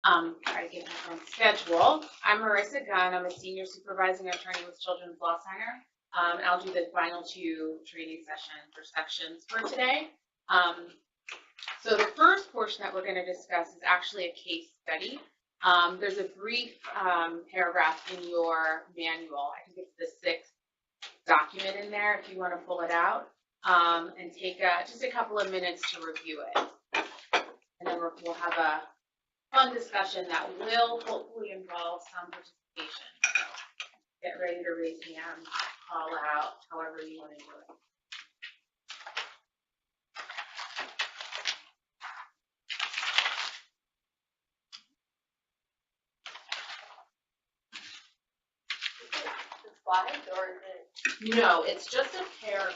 Try to get my own schedule. I'm Marissa Gunn. I'm a senior supervising attorney with Children's Law Center. And I'll do the final 2 training sessions or sections for today. So the first portion that we're going to discuss is actually a case study. There's a brief paragraph in your manual. I think it's the 6th document in there if you want to pull it out and take just a couple of minutes to review it. And then we'll have a fun discussion that will hopefully involve some participation. So get ready to raise hand, call out, however you want to do it. Slides or is it? No, it's just a paragraph.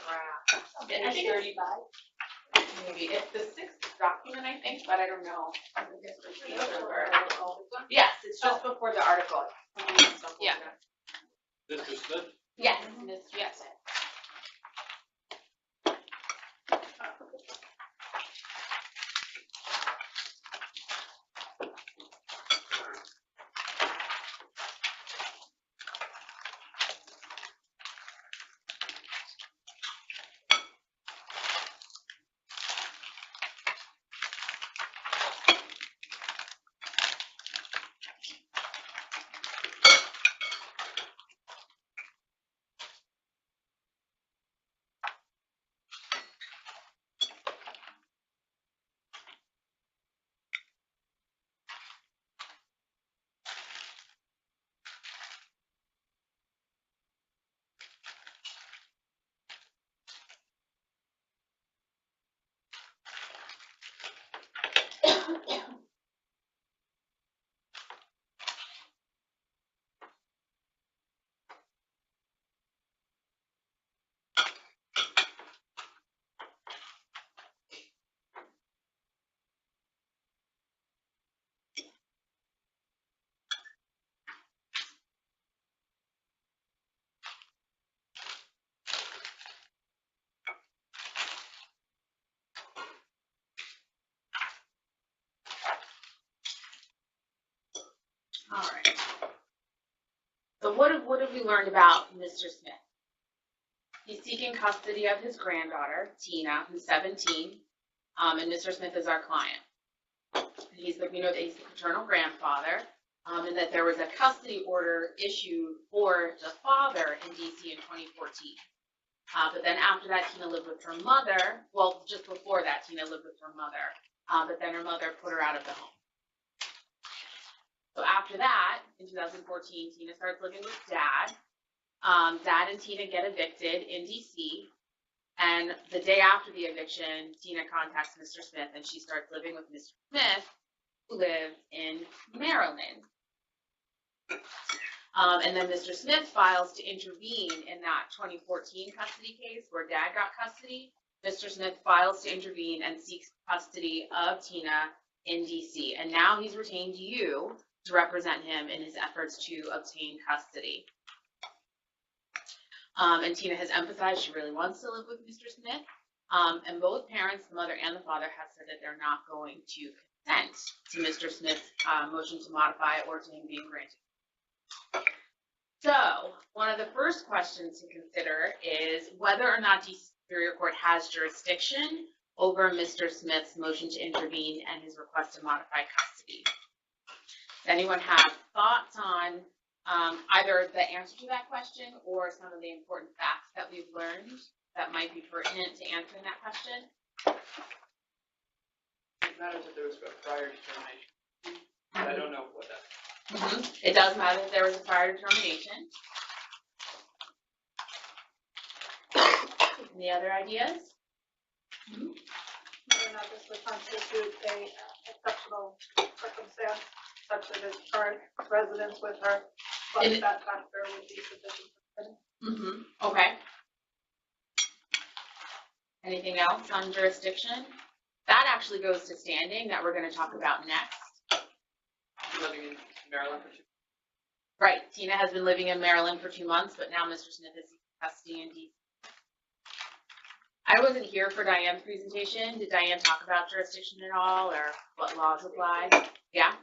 I think 35. Maybe it's the 6th document, I think, but I don't know. Yes, it's just before the article. Yeah. Mr. Smith? Yes, yes. All right. So what have we learned about Mr. Smith? He's seeking custody of his granddaughter, Tina, who's 17, and Mr. Smith is our client. We know that he's the paternal grandfather, and that there was a custody order issued for the father in D.C. in 2014. But then after that, Tina lived with her mother. Well, just before that, Tina lived with her mother, but then her mother put her out of the home. So after that, in 2014, Tina starts living with Dad. Dad and Tina get evicted in D.C., and the day after the eviction, Tina contacts Mr. Smith, and she starts living with Mr. Smith, who lives in Maryland. And then Mr. Smith files to intervene in that 2014 custody case where Dad got custody. Mr. Smith files to intervene and seeks custody of Tina in D.C., and now he's retained you to represent him in his efforts to obtain custody. And Tina has emphasized she really wants to live with Mr. Smith. And both parents, the mother and the father, have said that they're not going to consent to Mr. Smith's motion to modify or to him being granted. So one of the first questions to consider is whether or not D.C. Superior Court has jurisdiction over Mr. Smith's motion to intervene and his request to modify custody. Does anyone have thoughts on either the answer to that question or some of the important facts that we've learned that might be pertinent to answering that question? It matters if there was a prior determination. I don't know what that is. It does matter if there was a prior determination. Any other ideas? Whether or not this would constitute a exceptional circumstance, such as his current residence with her, but that factor would be sufficient. Okay. Anything else on jurisdiction? That actually goes to standing that we're going to talk about next. Living in Maryland for 2 months. Right. Tina has been living in Maryland for 2 months, but now Mr. Smith is seeking custody in D.C. I wasn't here for Diane's presentation. Did Diane talk about jurisdiction at all or what laws apply? Yeah?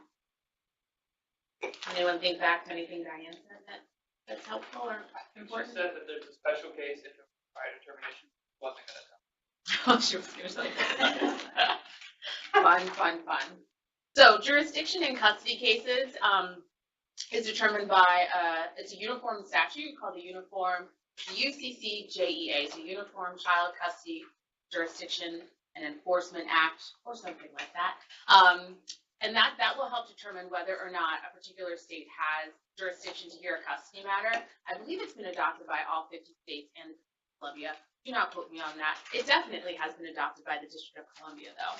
Anyone think back to anything Diane said that's helpful or She important? said that there's a special case if a prior determination wasn't going to come. Oh, she was going to say that. Fun. So jurisdiction in custody cases is determined by it's a uniform statute called the UCCJEA, so Uniform Child Custody Jurisdiction and Enforcement Act, or something like that. And that will help determine whether or not a particular state has jurisdiction to hear a custody matter. I believe it's been adopted by all 50 states and Columbia. Do not quote me on that. It definitely has been adopted by the District of Columbia, though.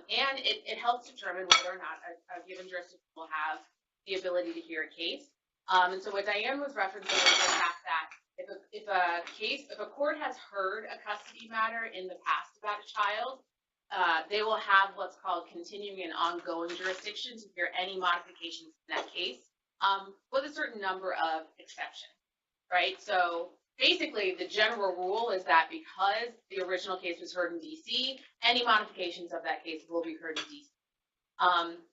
And it helps determine whether or not a given jurisdiction will have the ability to hear a case. And so what Diane was referencing was the fact that if a court has heard a custody matter in the past about a child, they will have what's called continuing and ongoing jurisdiction to hear any modifications in that case, with a certain number of exceptions, right? So basically, the general rule is that because the original case was heard in D.C., any modifications of that case will be heard in D.C.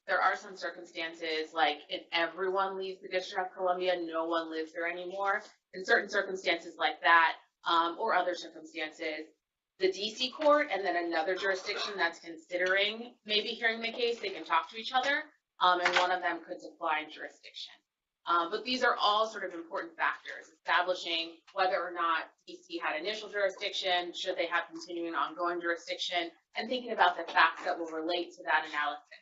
There are some circumstances, like if everyone leaves the District of Columbia, no one lives there anymore. In certain circumstances like that, or other circumstances, the D.C. court and then another jurisdiction that's considering maybe hearing the case, they can talk to each other, and one of them could decline jurisdiction. But these are all sort of important factors, establishing whether or not D.C. had initial jurisdiction, should they have continuing ongoing jurisdiction, and thinking about the facts that will relate to that analysis.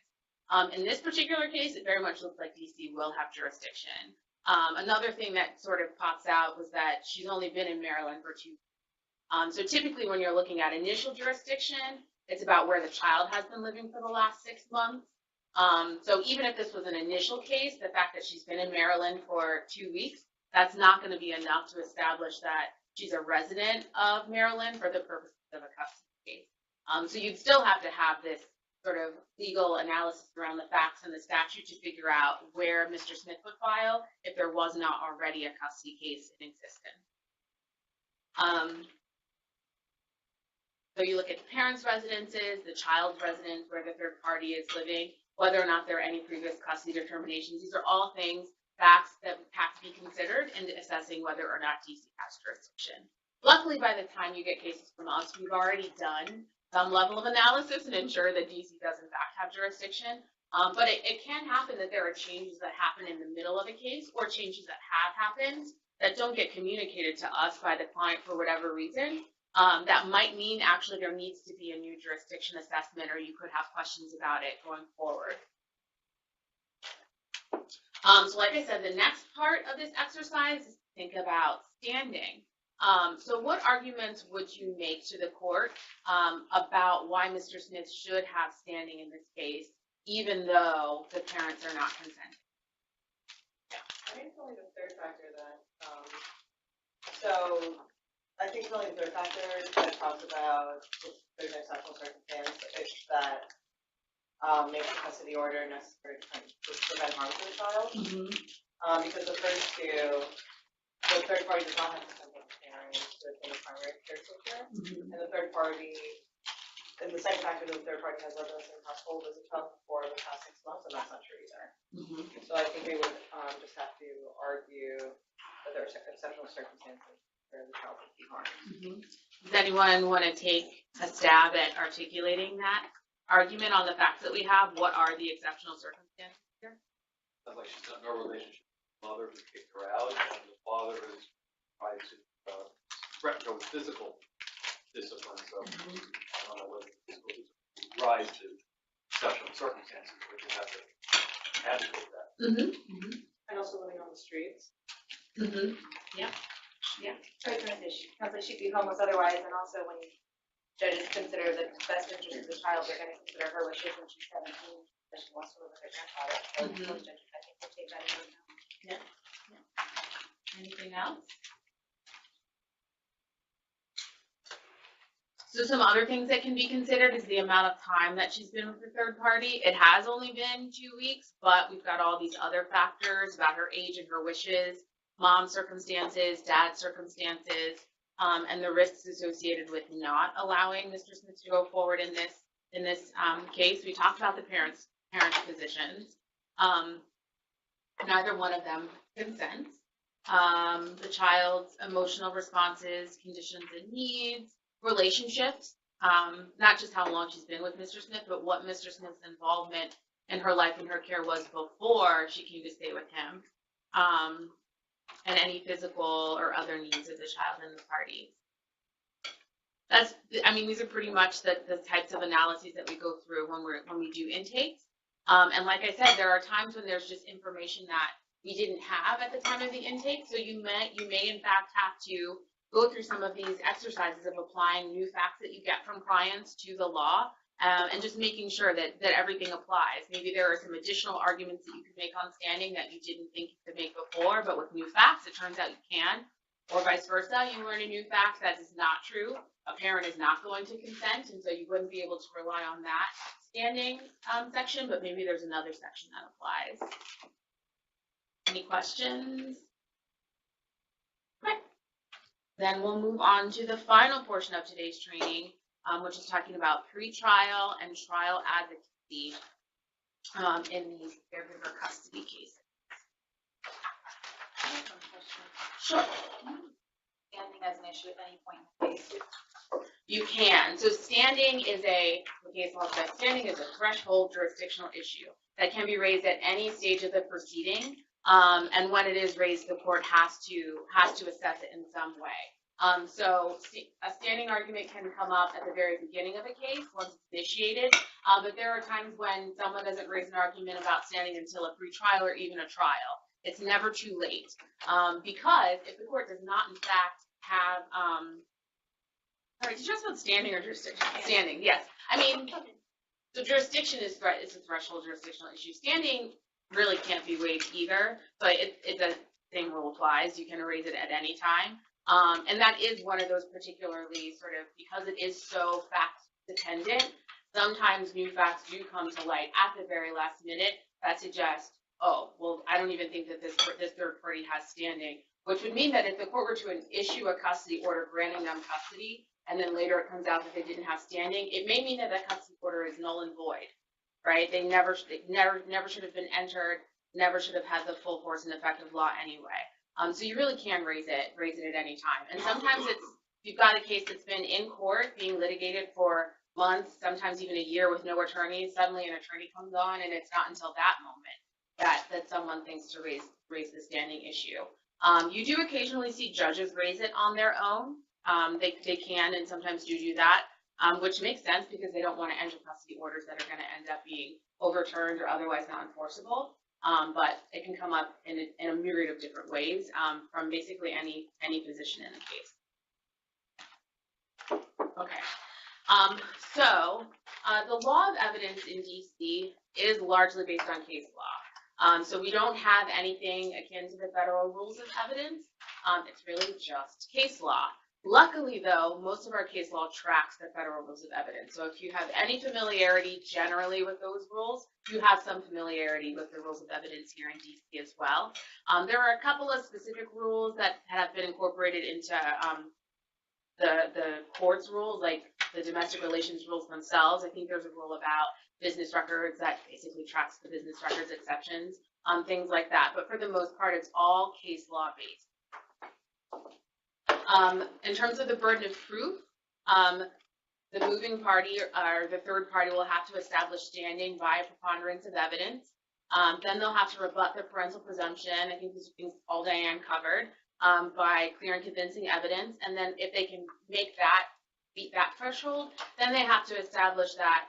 In this particular case, it very much looks like D.C. will have jurisdiction. Another thing that sort of pops out was that she's only been in Maryland for 2 weeks. So typically when you're looking at initial jurisdiction, it's about where the child has been living for the last 6 months. So even if this was an initial case, the fact that she's been in Maryland for 2 weeks, that's not going to be enough to establish that she's a resident of Maryland for the purposes of a custody case. So you'd still have to have this sort of legal analysis around the facts and the statute to figure out where Mr. Smith would file if there was not already a custody case in existence. So you look at the parents' residences, the child's residence, where the third party is living, whether or not there are any previous custody determinations. These are all things, facts that have to be considered in assessing whether or not DC has jurisdiction. Luckily, by the time you get cases from us, we've already done some level of analysis and ensure that DC does in fact have jurisdiction. But it can happen that there are changes that happen in the middle of a case or changes that have happened that don't get communicated to us by the client for whatever reason. That might mean actually there needs to be a new jurisdiction assessment, or you could have questions about it going forward. So like I said, the next part of this exercise is to think about standing. So what arguments would you make to the court about why Mr. Smith should have standing in this case, even though the parents are not consenting? I think it's only the third factor that, so I think it's only the third factor that talks about if there's an exceptional circumstance, it's that makes the custody order necessary to prevent harm to the child. Because the first two, the third party does not have consent of the parent to obtain a primary caretaker, and the third party, and the second factor, the third party has lived in the same household as a child for the past 6 months, and that's not true either. So I think we would just have to argue that there are exceptional circumstances where the child would be harmed. Does anyone want to take a stab at articulating that argument on the facts that we have? What are the exceptional circumstances here? Sounds like she's got no relationship with the mother who kicked her out, and the father is trying to threaten her with physical discipline. So I don't know whether physical discipline rise to exceptional circumstances, but you have to advocate that. And also living on the streets. Yeah. Sounds like she'd be homeless otherwise, and also when judges consider the best interest of the child, they're going to consider her wishes when she's 17, that she wants to live with her grandfather. So most judges, I think, will take that into account. Anything else? So some other things that can be considered is the amount of time that she's been with the third party. It has only been 2 weeks, but we've got all these other factors about her age and her wishes, mom's circumstances, dad's circumstances, and the risks associated with not allowing Mr. Smith to go forward in this case. We talked about the parents' positions. neither one of them consents. The child's emotional responses, conditions and needs, relationships, not just how long she's been with Mr. Smith, but what Mr. Smith's involvement in her life and her care was before she came to stay with him, and any physical or other needs of the child and the parties. These are pretty much the types of analyses that we go through when we do intakes. And like I said, there are times when there's just information that we didn't have at the time of the intake. So you may in fact have to go through some of these exercises of applying new facts that you get from clients to the law, and just making sure that everything applies. Maybe there are some additional arguments that you could make on standing that you didn't think you could make before, but with new facts, it turns out you can. Or vice versa, you learn a new fact that is not true. A parent is not going to consent, and so you wouldn't be able to rely on that standing section, but maybe there's another section that applies. Any questions? Okay. Then we'll move on to the final portion of today's training, which is talking about pretrial and trial advocacy in these caregiver custody cases. I have one question. Sure. Standing as an issue at any point in the case. You can. So standing is standing is a threshold jurisdictional issue that can be raised at any stage of the proceeding. And when it is raised, the court has to assess it in some way. So a standing argument can come up at the very beginning of a case once it's initiated, but there are times when someone doesn't raise an argument about standing until a pretrial or even a trial. It's never too late, because if the court does not in fact have, sorry, did you ask about standing or jurisdiction? Standing, yes. So jurisdiction is a threshold jurisdictional issue. Standing really can't be waived either, but the same rule applies. You can raise it at any time. And that is one of those particularly because it is so fact dependent, sometimes new facts do come to light at the very last minute that suggest, oh, well, I don't even think that this third party has standing, which would mean that if the court were to issue a custody order granting them custody, and then later it comes out that they didn't have standing, it may mean that that custody order is null and void, right? They never should have been entered, never should have had the full force and effect of law anyway. So you really can raise it at any time. And sometimes you've got a case that's been in court being litigated for months, sometimes even a year with no attorney. Suddenly an attorney comes on, and it's not until that moment that someone thinks to raise the standing issue. You do occasionally see judges raise it on their own. They can and sometimes do that, which makes sense because they don't want to enter custody orders that are going to end up being overturned or otherwise not enforceable. But it can come up in a myriad of different ways from basically any position in the case. Okay. So the law of evidence in DC is largely based on case law. So we don't have anything akin to the federal rules of evidence. It's really just case law. Luckily, though, most of our case law tracks the federal rules of evidence. So if you have any familiarity generally with those rules, you have some familiarity with the rules of evidence here in DC as well. There are a couple of specific rules that have been incorporated into the court's rules, like the domestic relations rules themselves. I think there's a rule about business records that basically tracks the business records exceptions, things like that. But for the most part, it's all case law based. In terms of the burden of proof, the moving party or the third party will have to establish standing by a preponderance of evidence. Then they'll have to rebut the parental presumption. I think these things all Diane covered, by clear and convincing evidence. And then if they can beat that threshold, then they have to establish that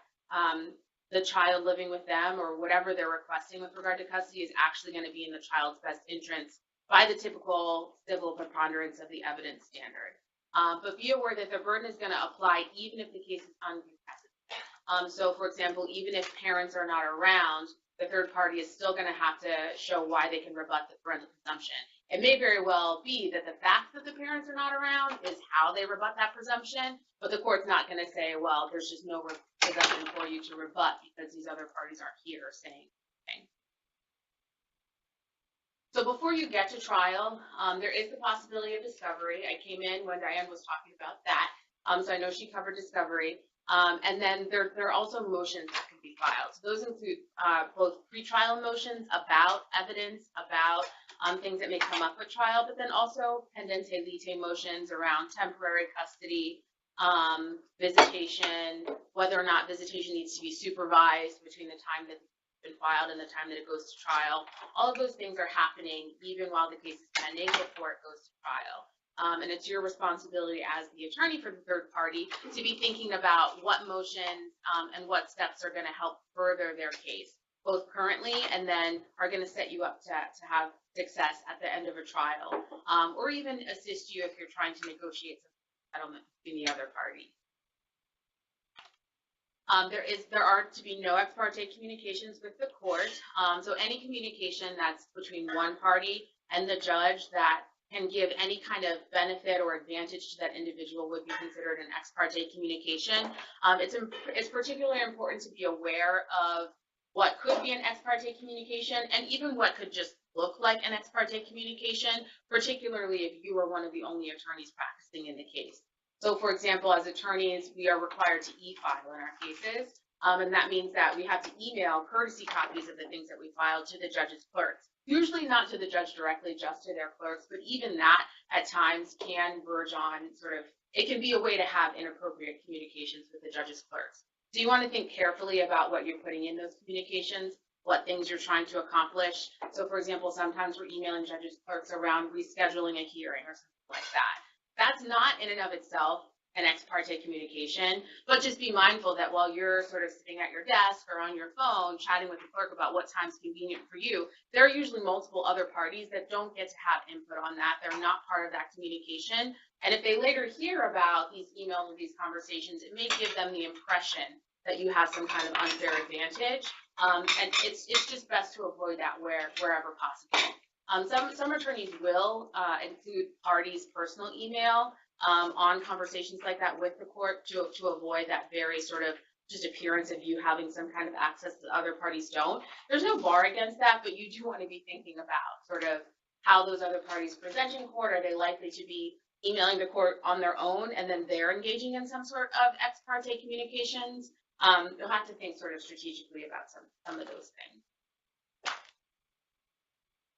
the child living with them or whatever they're requesting with regard to custody is actually going to be in the child's best interest by the typical civil preponderance of the evidence standard. But be aware that the burden is going to apply even if the case is uncontested. So, for example, even if parents are not around, the third party is still going to have to show why they can rebut the parental presumption. It may very well be that the fact that the parents are not around is how they rebut that presumption, but the court's not going to say, well, there's just no presumption for you to rebut because these other parties aren't here saying anything. So before you get to trial, there is the possibility of discovery. I came in when Diane was talking about that, so I know she covered discovery. And then there are also motions that can be filed. So those include both pretrial motions about evidence, about things that may come up at trial, but then also pendente lite motions around temporary custody, visitation, whether or not visitation needs to be supervised between the time that it's been filed and the time that it goes to trial. All of those things are happening even while the case is pending before it goes to trial. And it's your responsibility as the attorney for the third party to be thinking about what motions and what steps are going to help further their case, both currently and then are going to set you up to have success at the end of a trial, or even assist you if you're trying to negotiate some settlement between the other party. There are to be no ex parte communications with the court. So any communication that's between one party and the judge that can give any kind of benefit or advantage to that individual would be considered an ex parte communication. It's particularly important to be aware of what could be an ex parte communication and even what could just look like an ex parte communication, particularly if you are one of the only attorneys practicing in the case. So, for example, as attorneys, we are required to e-file in our cases, and that means that we have to email courtesy copies of the things that we filed to the judge's clerks. Usually not to the judge directly, just to their clerks, but even that at times can verge on it can be a way to have inappropriate communications with the judge's clerks. So you want to think carefully about what you're putting in those communications, what things you're trying to accomplish. So, for example, sometimes we're emailing judges' clerks around rescheduling a hearing or something like that. That's not in and of itself an ex parte communication, but just be mindful that while you're sort of sitting at your desk or on your phone chatting with the clerk about what time's convenient for you, there are usually multiple other parties that don't get to have input on that. They're not part of that communication. And if they later hear about these emails or these conversations, it may give them the impression that you have some kind of unfair advantage. And it's just best to avoid that wherever possible. Some attorneys will include parties' personal email on conversations like that with the court to avoid that very sort of just appearance of you having some kind of access that other parties don't. There's no bar against that, but you do want to be thinking about sort of how those other parties present in court. Are they likely to be emailing the court on their own and then they're engaging in some sort of ex parte communications? You'll have to think sort of strategically about some of those things.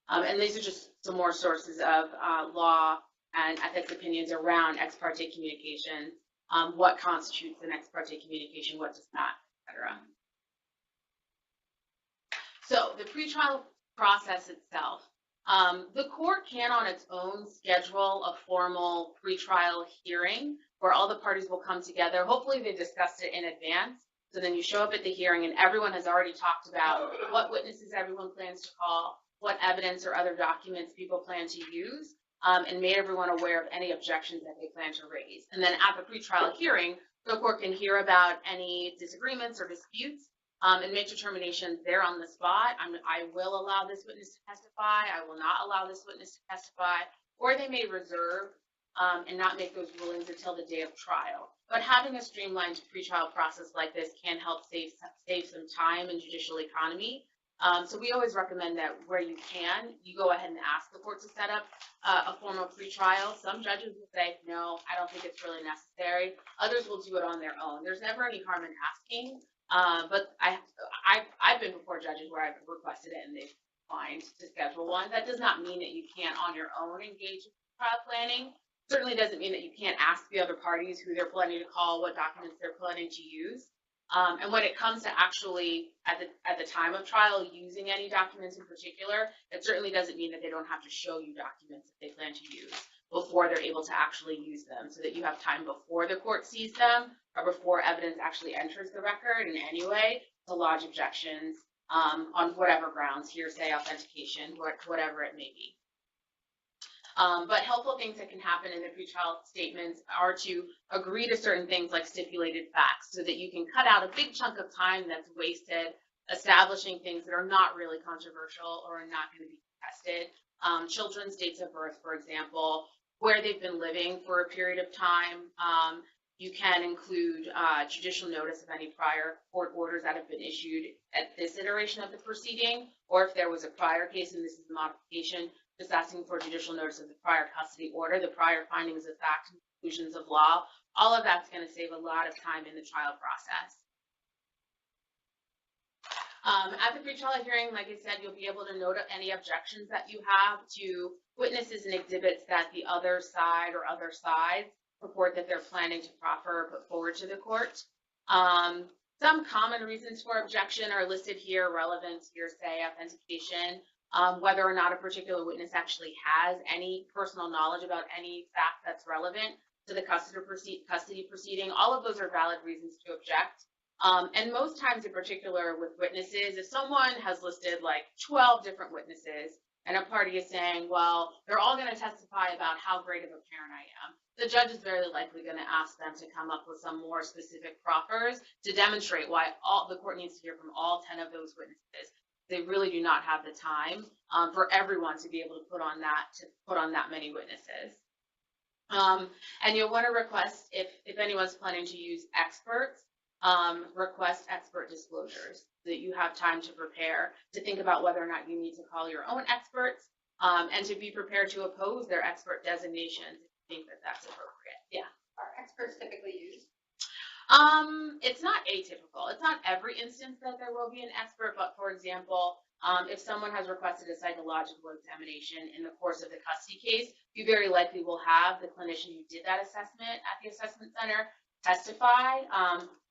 And these are just some more sources of law and ethics opinions around ex parte communication, what constitutes an ex parte communication, what does not, etc. So the pretrial process itself, the court can on its own schedule a formal pretrial hearing where all the parties will come together. Hopefully they discussed it in advance. So then you show up at the hearing and everyone has already talked about what witnesses everyone plans to call, what evidence or other documents people plan to use, and made everyone aware of any objections that they plan to raise. And then at the pretrial hearing, the court can hear about any disagreements or disputes and make determinations there on the spot. I will allow this witness to testify, I will not allow this witness to testify, or they may reserve and not make those rulings until the day of trial. But having a streamlined pretrial process like this can help save some time and judicial economy. So we always recommend that where you can, you go ahead and ask the court to set up a formal pretrial. Some judges will say, no, I don't think it's really necessary. Others will do it on their own. There's never any harm in asking, but I've been before judges where I've requested it and they've declined to schedule one. That does not mean that you can't on your own engage in trial planning. Certainly doesn't mean that you can't ask the other parties who they're planning to call, what documents they're planning to use. And when it comes to actually, at the time of trial, using any documents in particular, it certainly doesn't mean that they don't have to show you documents that they plan to use before they're able to actually use them, so that you have time before the court sees them or before evidence actually enters the record in any way to lodge objections on whatever grounds, hearsay, authentication, whatever it may be. But helpful things that can happen in the pretrial statements are to agree to certain things like stipulated facts so that you can cut out a big chunk of time that's wasted establishing things that are not really controversial or are not going to be contested. Children's dates of birth, for example, where they've been living for a period of time. You can include judicial notice of any prior court orders that have been issued at this iteration of the proceeding, or if there was a prior case and this is a modification, just asking for judicial notice of the prior custody order, the prior findings of fact, conclusions of law. All of that's going to save a lot of time in the trial process. At the pretrial hearing, like I said, you'll be able to note any objections that you have to witnesses and exhibits that the other side or other sides report that they're planning to proffer or put forward to the court. Some common reasons for objection are listed here: relevance, hearsay, authentication, whether or not a particular witness actually has any personal knowledge about any fact that's relevant to the custody proceeding. All of those are valid reasons to object. And most times in particular with witnesses, if someone has listed like 12 different witnesses and a party is saying, well, they're all going to testify about how great of a parent I am, the judge is very likely going to ask them to come up with some more specific proffers to demonstrate why the court needs to hear from all 10 of those witnesses. They really do not have the time for everyone to be able to put on that many witnesses. And you'll want to request, if anyone's planning to use experts, request expert disclosures so that you have time to prepare, to think about whether or not you need to call your own experts, and to be prepared to oppose their expert designations if you think that that's appropriate. Yeah. Are experts typically used? It's not atypical. It's not every instance that there will be an expert, but for example, if someone has requested a psychological examination in the course of the custody case, you very likely will have the clinician who did that assessment at the assessment center testify,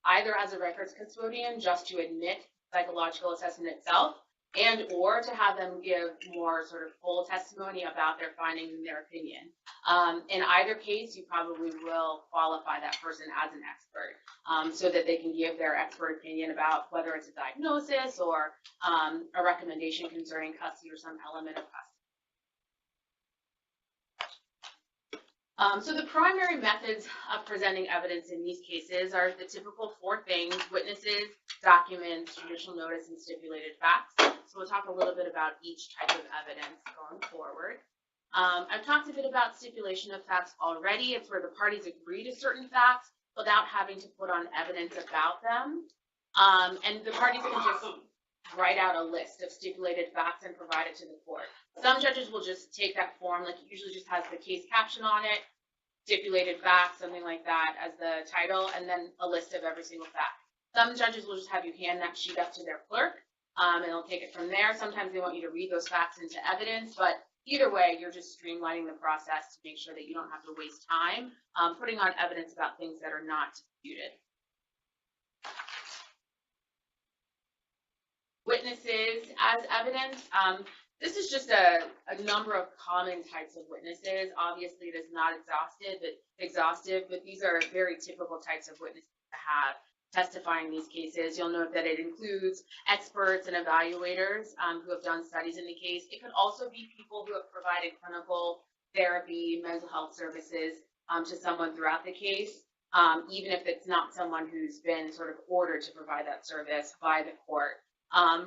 either as a records custodian just to admit psychological assessment itself, and or to have them give more sort of full testimony about their findings and their opinion. In either case, you probably will qualify that person as an expert, so that they can give their expert opinion about whether it's a diagnosis or a recommendation concerning custody or some element of custody. So the primary methods of presenting evidence in these cases are the typical 4 things: witnesses, documents, judicial notice, and stipulated facts. So we'll talk a little bit about each type of evidence going forward. I've talked a bit about stipulation of facts already. It's where the parties agree to certain facts without having to put on evidence about them. And the parties can just write out a list of stipulated facts and provide it to the court. Some judges will just take that form, like it usually just has the case caption on it, stipulated facts, something like that as the title, and then a list of every single fact. Some judges will just have you hand that sheet up to their clerk, and they'll take it from there. Sometimes they want you to read those facts into evidence, but either way, you're just streamlining the process to make sure that you don't have to waste time putting on evidence about things that are not disputed. Witnesses as evidence. This is just a number of common types of witnesses. Obviously, it is not exhaustive, but these are very typical types of witnesses to have testifying in these cases. You'll note that it includes experts and evaluators who have done studies in the case. It could also be people who have provided clinical therapy, mental health services to someone throughout the case, even if it's not someone who's been sort of ordered to provide that service by the court.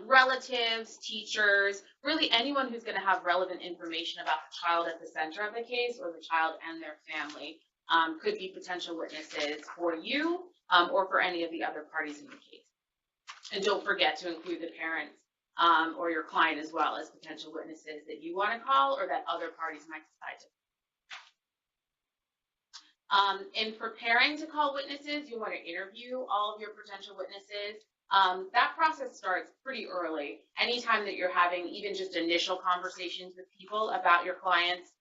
Relatives, teachers, really anyone who's going to have relevant information about the child at the center of the case or the child and their family could be potential witnesses for you or for any of the other parties in the case. And don't forget to include the parents or your client as well as potential witnesses that you want to call or that other parties might decide to. In preparing to call witnesses, you want to interview all of your potential witnesses. That process starts pretty early. Anytime that you're having even just initial conversations with people about your client's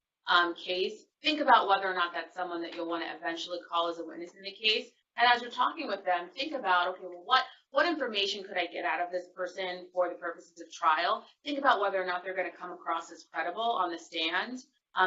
case, think about whether or not that's someone that you'll want to eventually call as a witness in the case. And as you're talking with them, think about, okay, well, what information could I get out of this person for the purposes of trial? Think about whether or not they're going to come across as credible on the stand.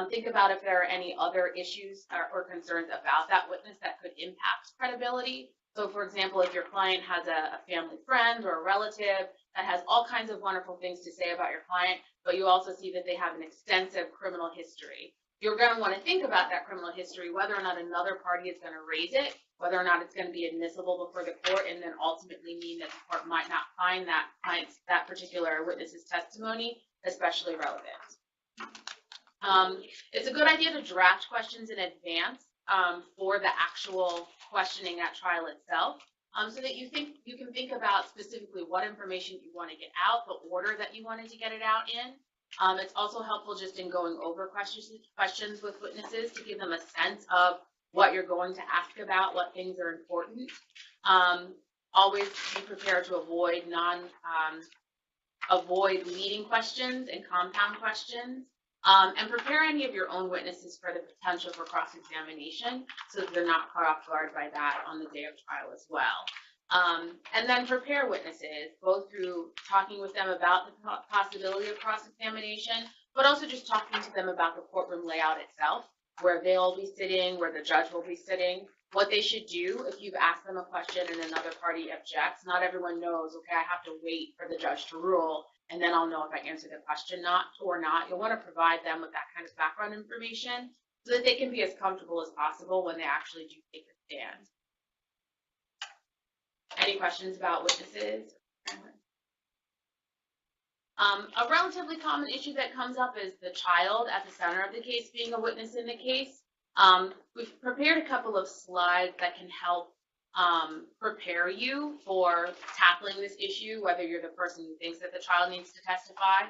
Think about if there are any other issues or concerns about that witness that could impact credibility. So, for example, if your client has a family friend or a relative that has all kinds of wonderful things to say about your client, but you also see that they have an extensive criminal history, you're going to want to think about that criminal history, whether or not another party is going to raise it, whether or not it's going to be admissible before the court, and then ultimately mean that the court might not find that particular witness's testimony especially relevant. It's a good idea to draft questions in advance for the actual questioning at trial itself, so that you can think about specifically what information you want to get out, the order that you wanted to get it out in. It's also helpful just in going over questions with witnesses to give them a sense of what you're going to ask about, what things are important. always be prepared to avoid avoid leading questions and compound questions, and prepare any of your own witnesses for the potential for cross-examination so that they're not caught off guard by that on the day of trial as well. And then prepare witnesses, both through talking with them about the possibility of cross-examination, but also just talking to them about the courtroom layout itself, where they'll be sitting, where the judge will be sitting, what they should do if you've asked them a question and another party objects. Not everyone knows, okay, I have to wait for the judge to rule, and then I'll know if I answer the question or not. You'll want to provide them with that kind of background information so that they can be as comfortable as possible when they actually do take the stand. Any questions about witnesses? A relatively common issue that comes up is the child at the center of the case being a witness in the case. We've prepared a couple of slides that can help prepare you for tackling this issue, whether you're the person who thinks that the child needs to testify,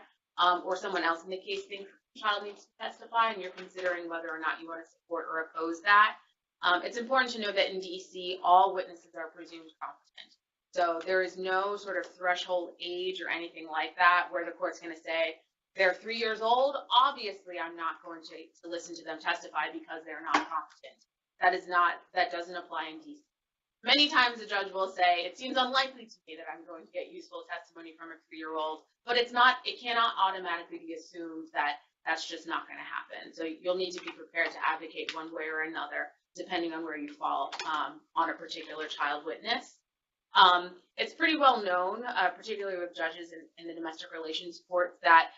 or someone else in the case thinks the child needs to testify, and you're considering whether or not you want to support or oppose that. It's important to know that in DC, all witnesses are presumed competent. So there is no sort of threshold age or anything like that where the court's going to say, they're 3 years old, obviously I'm not going to listen to them testify because they're not competent. That doesn't apply in DC. Many times the judge will say, it seems unlikely to me that I'm going to get useful testimony from a 3-year-old, but it cannot automatically be assumed that that's just not going to happen. So you'll need to be prepared to advocate one way or another, depending on where you fall on a particular child witness. It's pretty well known, particularly with judges in the domestic relations courts, that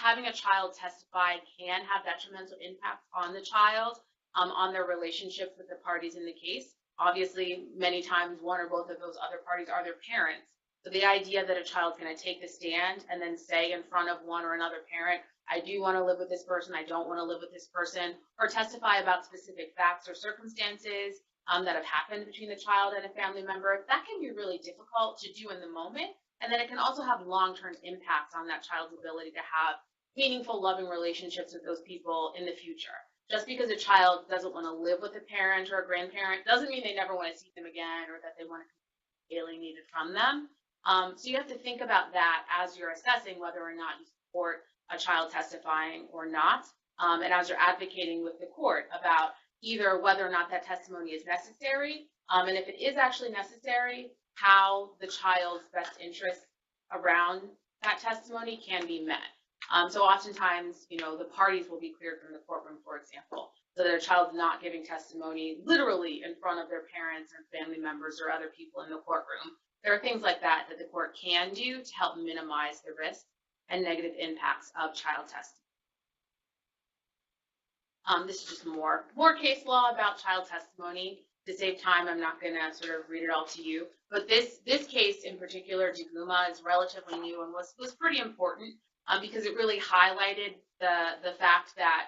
having a child testify can have detrimental impacts on the child, on their relationships with the parties in the case. Obviously, many times one or both of those other parties are their parents. So the idea that a child's going to take the stand and then say in front of one or another parent, I do want to live with this person, I don't want to live with this person, or testify about specific facts or circumstances that have happened between the child and a family member, that can be really difficult to do in the moment. And then it can also have long-term impacts on that child's ability to have meaningful, loving relationships with those people in the future. Just because a child doesn't want to live with a parent or a grandparent doesn't mean they never want to see them again or that they want to be alienated from them. So you have to think about that as you're assessing whether or not you support a child testifying or not, and as you're advocating with the court about either whether or not that testimony is necessary, and if it is actually necessary, how the child's best interests around that testimony can be met. So oftentimes, the parties will be cleared from the courtroom, for example, so that a child's not giving testimony literally in front of their parents or family members or other people in the courtroom. There are things like that that the court can do to help minimize the risk and negative impacts of child testimony. This is just more case law about child testimony. To save time, I'm not going to sort of read it all to you. But this case in particular, Deguma, is relatively new and was pretty important because it really highlighted the fact that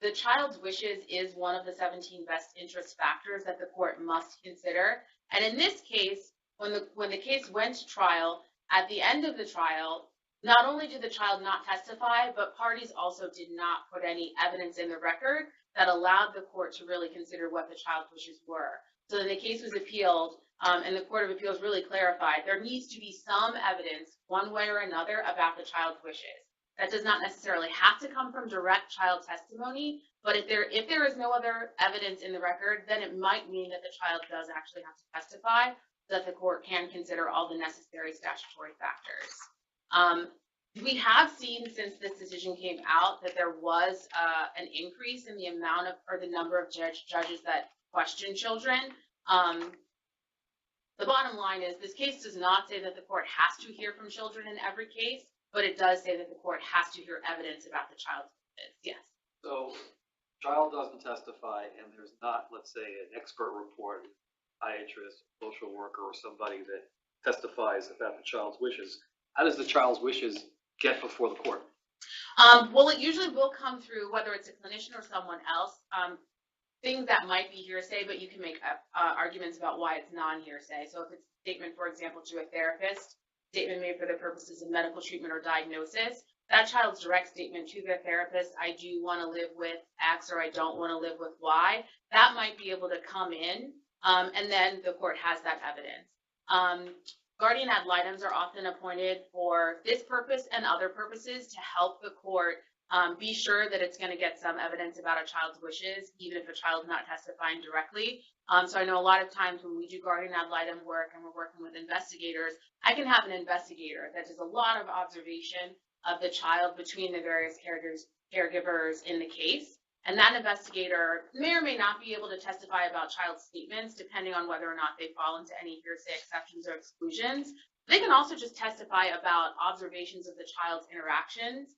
the child's wishes is one of the 17 best interest factors that the court must consider. And in this case, when the case went to trial, at the end of the trial, not only did the child not testify, but parties also did not put any evidence in the record that allowed the court to really consider what the child's wishes were. So then the case was appealed, and the Court of Appeals really clarified there needs to be some evidence, one way or another, about the child's wishes. That does not necessarily have to come from direct child testimony, but if there is no other evidence in the record, then it might mean that the child does actually have to testify, so that the court can consider all the necessary statutory factors. We have seen since this decision came out that there was an increase in the amount of, or the number of judges that question children. The bottom line is this case does not say that the court has to hear from children in every case, but it does say that the court has to hear evidence about the child's wishes. Yes. So, child doesn't testify, and there's not, let's say, an expert report, psychiatrist, social worker, or somebody that testifies about the child's wishes. How does the child's wishes get before the court? Well, it usually will come through, whether it's a clinician or someone else, things that might be hearsay, but you can make arguments about why it's non-hearsay. So if it's a statement, for example, to a therapist, statement made for the purposes of medical treatment or diagnosis, that child's direct statement to their therapist, I do want to live with X or I don't want to live with Y, that might be able to come in, and then the court has that evidence. Guardian ad litems are often appointed for this purpose and other purposes to help the court be sure that it's going to get some evidence about a child's wishes, even if a child's not testifying directly. So I know a lot of times when we do guardian ad litem work and we're working with investigators, I can have an investigator that does a lot of observation of the child between the various caregivers in the case. And that investigator may or may not be able to testify about child statements, depending on whether or not they fall into any hearsay exceptions or exclusions. They can also just testify about observations of the child's interactions.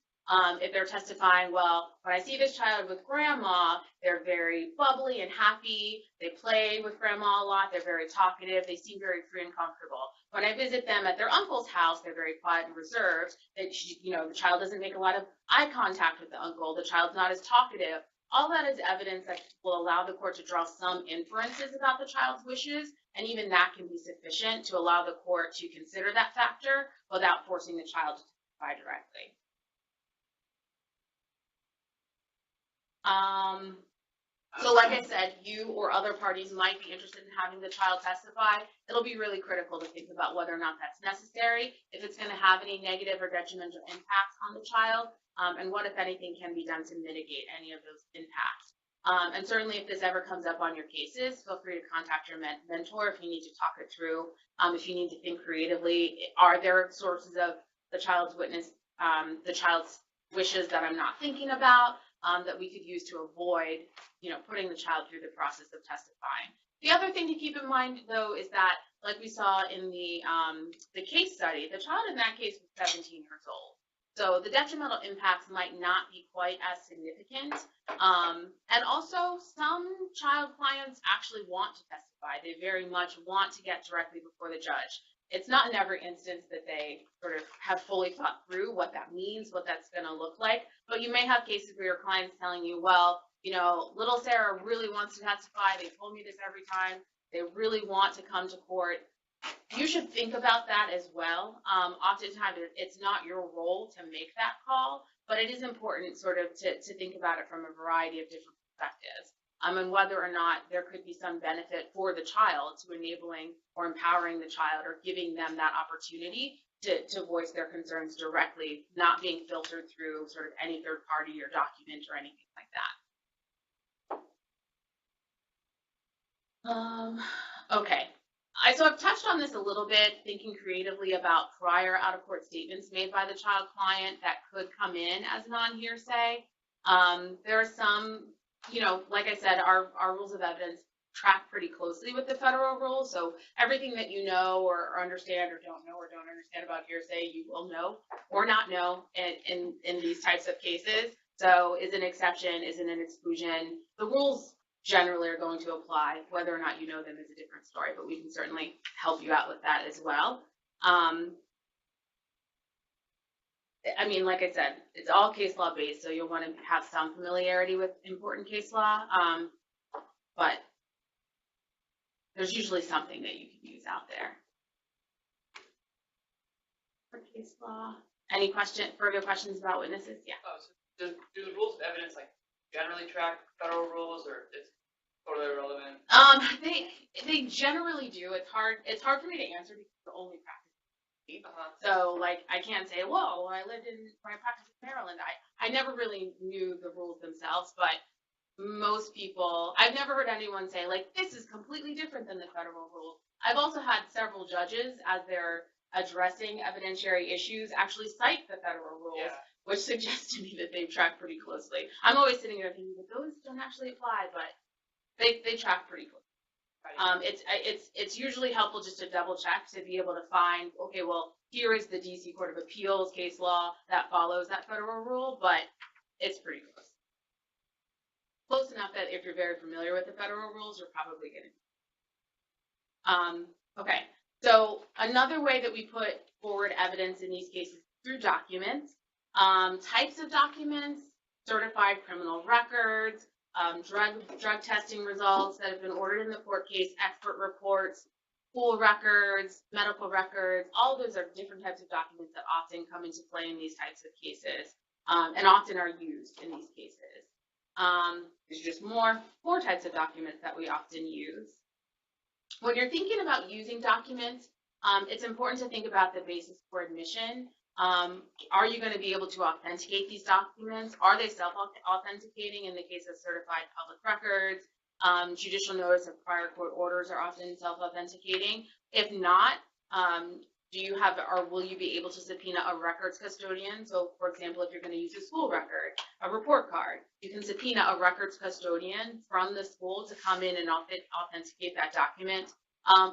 If they're testifying, well, when I see this child with grandma, they're very bubbly and happy. They play with grandma a lot. They're very talkative. They seem very free and comfortable. When I visit them at their uncle's house, they're very quiet and reserved. The child doesn't make a lot of eye contact with the uncle. The child's not as talkative. All that is evidence that will allow the court to draw some inferences about the child's wishes, and even that can be sufficient to allow the court to consider that factor without forcing the child to testify directly. So like I said, you or other parties might be interested in having the child testify. It'll be really critical to think about whether or not that's necessary, if it's going to have any negative or detrimental impacts on the child, and what, if anything, can be done to mitigate any of those impacts. And certainly if this ever comes up on your cases, feel free to contact your mentor if you need to talk it through, if you need to think creatively. Are there sources of the child's wishes that I'm not thinking about? That we could use to avoid, putting the child through the process of testifying. The other thing to keep in mind, though, is that, like we saw in the case study, the child in that case was 17 years old. So the detrimental impacts might not be quite as significant. And also, some child clients actually want to testify. They very much want to get directly before the judge. It's not in every instance that they sort of have fully thought through what that means, what that's going to look like. But you may have cases where your client's telling you, well, little Sarah really wants to testify. They told me this every time. They really want to come to court. You should think about that as well. Oftentimes, it's not your role to make that call, but it is important sort of to think about it from a variety of different perspectives. And whether or not there could be some benefit for the child to enabling or empowering the child or giving them that opportunity to voice their concerns directly, not being filtered through sort of any third party or document or anything like that. Okay. So I've touched on this a little bit, thinking creatively about prior out-of-court statements made by the child client that could come in as non-hearsay. There are some, like I said, our rules of evidence track pretty closely with the federal rules. So everything that you know or understand or don't understand about hearsay, you will know or not know in these types of cases. So is an exception, is an exclusion. The rules generally are going to apply. Whether or not you know them is a different story, but we can certainly help you out with that as well. Like I said, it's all case law based, so you'll want to have some familiarity with important case law, but there's usually something that you can use out there. For case law. Any further questions about witnesses? Yeah. So do the rules of evidence generally track federal rules, or it's totally irrelevant? They generally do. It's hard for me to answer because the only practice. So I can't say, whoa, when I practiced in Maryland, I never really knew the rules themselves, but most people, I've never heard anyone say this is completely different than the federal rules. I've also had several judges, as they're addressing evidentiary issues, actually cite the federal rules, which suggests to me that they've tracked pretty closely. I'm always sitting there thinking that those don't actually apply, but they track pretty closely. It's usually helpful just to double check to be able to find, okay, well, here is the DC Court of Appeals case law that follows that federal rule, but it's pretty close. Close enough that if you're very familiar with the federal rules, you're probably going to. Okay, so another way that we put forward evidence in these cases is through documents. Types of documents, certified criminal records, drug testing results that have been ordered in the court case, expert reports, school records, medical records. All those are different types of documents that often come into play in these types of cases, and often are used in these cases. There's just more types of documents that we often use. When you're thinking about using documents, it's important to think about the basis for admission. Are you going to be able to authenticate these documents? Are they self-authenticating in the case of certified public records? Judicial notice of prior court orders are often self-authenticating. If not, do you have, or will you be able to subpoena a records custodian? So, for example, if you're going to use a school record, a report card, you can subpoena a records custodian from the school to come in and authenticate that document.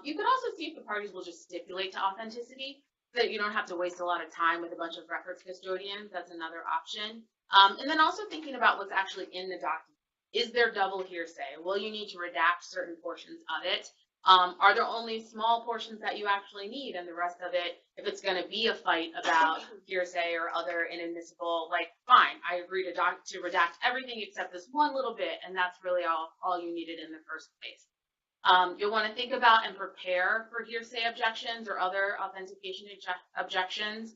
You can also see if the parties will just stipulate to authenticity, so that you don't have to waste a lot of time with a bunch of records custodians. That's another option. And then also thinking about what's actually in the document. Is there double hearsay? Will you need to redact certain portions of it? Are there only small portions that you actually need, and the rest of it, if it's going to be a fight about hearsay or other inadmissible, like, fine, I agree to redact everything except this one little bit, and that's really all you needed in the first place. You'll want to think about and prepare for hearsay objections or other authentication objections,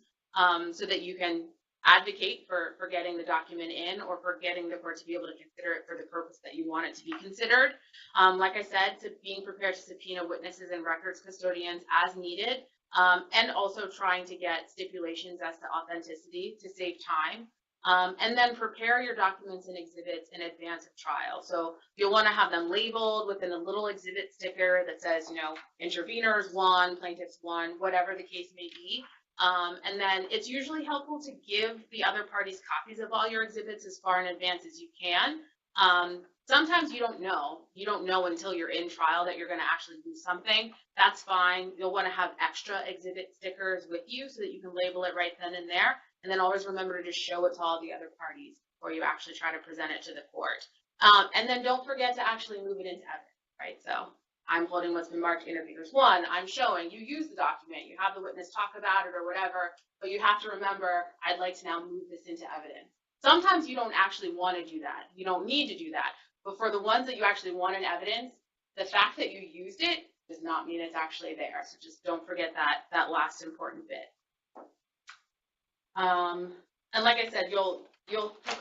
so that you can advocate for getting the document in, or for getting the court to be able to consider it for the purpose that you want it to be considered. Like I said, being prepared to subpoena witnesses and records custodians as needed, and also trying to get stipulations as to authenticity to save time. And then prepare your documents and exhibits in advance of trial. So you'll want to have them labeled within a little exhibit sticker that says, interveners 1, plaintiffs 1, whatever the case may be. And then it's usually helpful to give the other parties copies of all your exhibits as far in advance as you can. Sometimes you don't know until you're in trial that you're going to actually do something. That's fine. You'll want to have extra exhibit stickers with you so that you can label it right then and there. And then always remember to just show it to all the other parties before you actually try to present it to the court. And then don't forget to actually move it into evidence, right? So I'm holding what's been marked interveners 1. I'm showing you use the document. You have the witness talk about it or whatever, but you have to remember, I'd like to now move this into evidence. Sometimes you don't actually want to do that. You don't need to do that. But for the ones that you actually want in evidence, the fact that you used it does not mean it's actually there. So just don't forget that last important bit. And like I said, you'll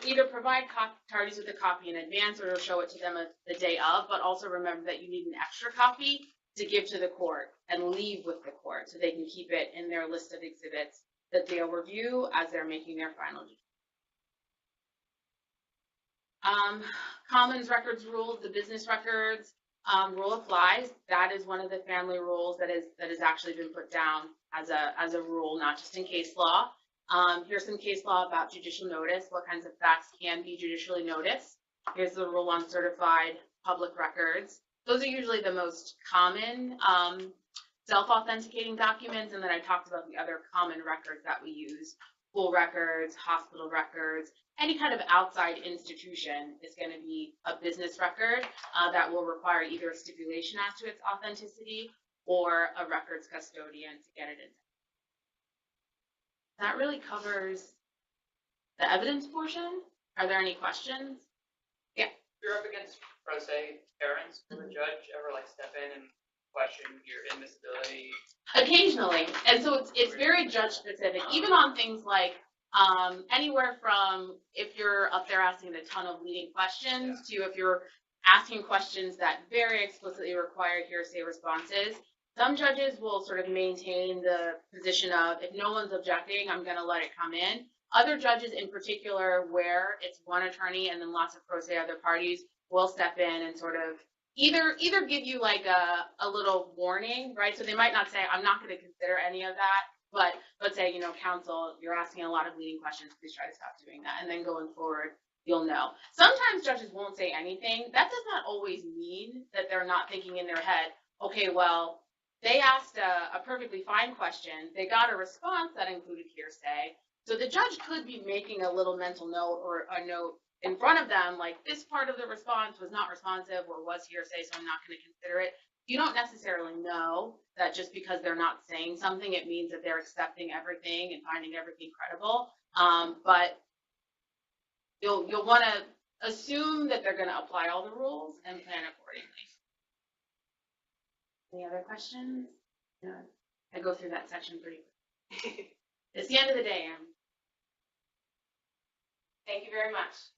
either provide parties with a copy in advance, or you'll show it to them the day of, but also remember that you need an extra copy to give to the court and leave with the court so they can keep it in their list of exhibits that they'll review as they're making their final judgment. Commons records rules, the business records rule applies. That is one of the family rules that has actually been put down as a rule, not just in case law. Here's some case law about judicial notice, what kinds of facts can be judicially noticed. Here's the rule on certified public records. Those are usually the most common self-authenticating documents, and then I talked about the other common records that we use, school records, hospital records. Any kind of outside institution is going to be a business record that will require either a stipulation as to its authenticity or a records custodian to get it in. That really covers the evidence portion. Are there any questions? Yeah. If you're up against pro se parents, will the judge ever step in and question your admissibility? Occasionally, and so it's very judge specific, even on things like anywhere from if you're up there asking a ton of leading questions to if you're asking questions that very explicitly require hearsay responses. Some judges will sort of maintain the position of, if no one's objecting, I'm going to let it come in. Other judges in particular, where it's one attorney and then lots of pro se other parties, will step in and sort of either give you a little warning, right? So they might not say, I'm not going to consider any of that, but say, counsel, you're asking a lot of leading questions, please try to stop doing that. And then going forward, you'll know. Sometimes judges won't say anything. That does not always mean that they're not thinking in their head, okay, well, they asked a perfectly fine question. They got a response that included hearsay. So the judge could be making a little mental note or a note in front of them, like this part of the response was not responsive or was hearsay, so I'm not going to consider it. You don't necessarily know that just because they're not saying something, it means that they're accepting everything and finding everything credible. But you'll want to assume that they're going to apply all the rules and plan accordingly. Any other questions? No. I go through that section pretty quickly. It's the end of the day, Em. Thank you very much.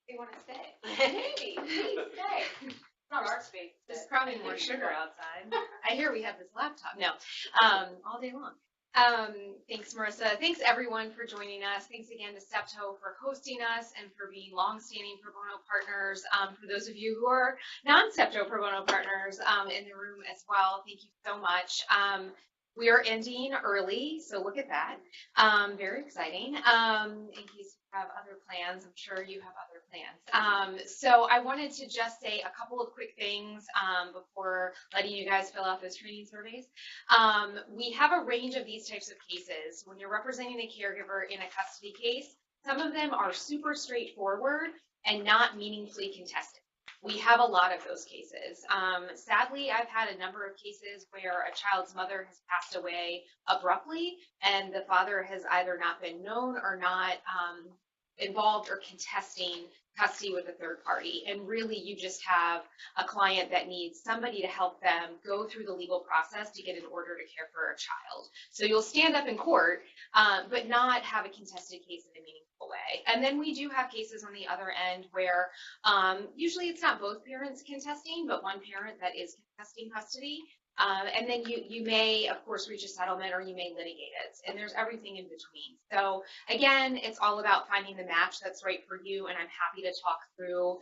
They want to stay. Maybe, please stay. Not our space. There's probably more sugar outside. I hear we have this laptop. No, all day long. Thanks, Marissa. Thanks, everyone, for joining us. Thanks again to STEPTO for hosting us and for being longstanding pro bono partners. For those of you who are non-STEPTO pro bono partners in the room as well, thank you so much. We are ending early, so look at that. Very exciting. In case you have other plans, I'm sure you have other plans. So I wanted to just say a couple of quick things before letting you guys fill out those training surveys. We have a range of these types of cases. When you're representing a caregiver in a custody case, some of them are super straightforward and not meaningfully contested. We have a lot of those cases. Sadly, I've had a number of cases where a child's mother has passed away abruptly, and the father has either not been known or not involved or contesting custody with a third party. And really, you just have a client that needs somebody to help them go through the legal process to get an order to care for a child. So you'll stand up in court, but not have a contested case in a meaningful way. And then we do have cases on the other end where usually it's not both parents contesting, but one parent that is contesting custody. And then you may, of course, reach a settlement, or you may litigate it. And there's everything in between. So again, it's all about finding the match that's right for you. And I'm happy to talk through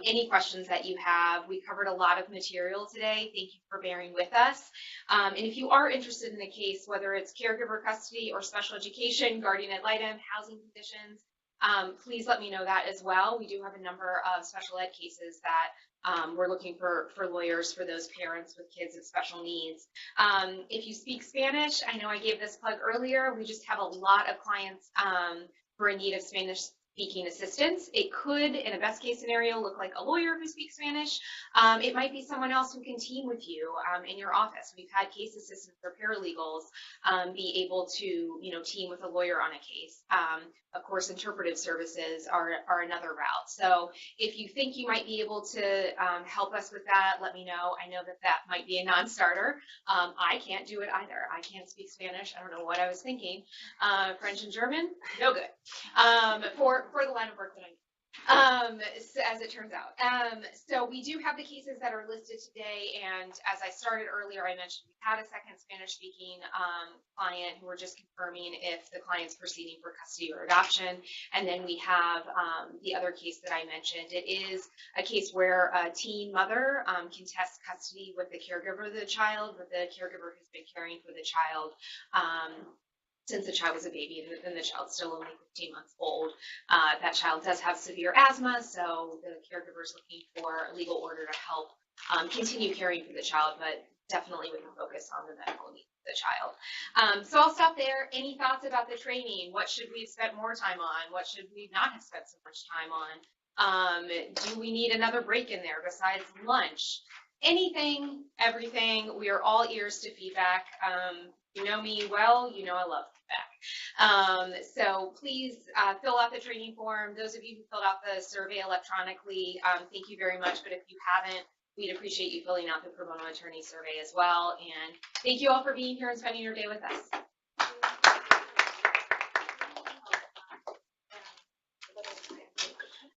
any questions that you have. We covered a lot of material today. Thank you for bearing with us. And if you are interested in the case, whether it's caregiver custody or special education, guardian ad litem, housing conditions, please let me know that as well. We do have a number of special ed cases that we're looking for lawyers for those parents with kids with special needs. If you speak Spanish, I know I gave this plug earlier, we just have a lot of clients who are in need of Spanish speaking assistance. It could, in a best case scenario, look like a lawyer who speaks Spanish. It might be someone else who can team with you in your office. We've had case assistants or paralegals be able to, team with a lawyer on a case. Of course, interpretive services are another route. So if you think you might be able to help us with that, let me know. I know that might be a non-starter. I can't do it either. I can't speak Spanish. I don't know what I was thinking. French and German, no good. For the line of work that I do. As it turns out. So we do have the cases that are listed today, and as I started earlier, I mentioned we had a second Spanish-speaking client who were just confirming if the client's proceeding for custody or adoption, and then we have the other case that I mentioned. It is a case where a teen mother contests custody with the caregiver of the child, with the caregiver who's been caring for the child since the child was a baby, and the child's still only 15 months old. That child does have severe asthma, so the caregiver is looking for a legal order to help continue caring for the child, but definitely with a focus on the medical needs of the child. So I'll stop there. Any thoughts about the training? What should we have spent more time on? What should we not have spent so much time on? Do we need another break in there besides lunch? Anything, everything. We are all ears to feedback. You know me well, you know I love feedback. So please fill out the training form. Those of you who filled out the survey electronically, thank you very much. But if you haven't, we'd appreciate you filling out the pro bono attorney survey as well. And thank you all for being here and spending your day with us.